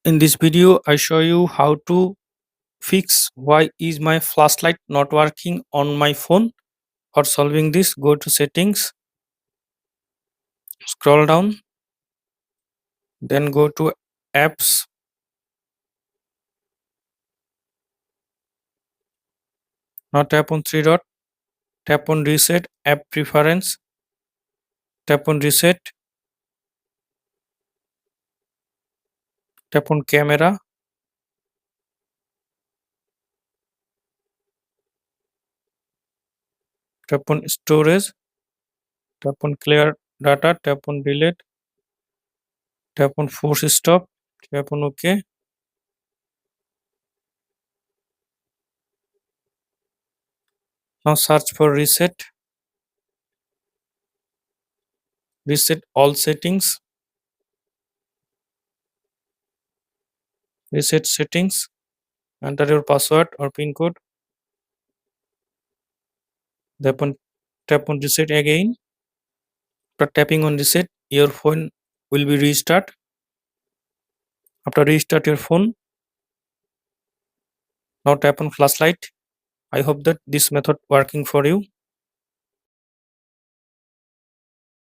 In this video, I show you how to fix why is my flashlight not working on my phone. For solving this, go to settings, scroll down, then go to apps. Now tap on three dot, tap on reset app preference, tap on reset, tap on camera, tap on storage, tap on clear data, tap on delete, tap on force stop, tap on OK. Now search for reset all settings, reset settings, enter your password or pin code, tap on reset again. After tapping on reset, your phone will be restart. After restart your phone, now tap on flashlight. I hope that this method working for you.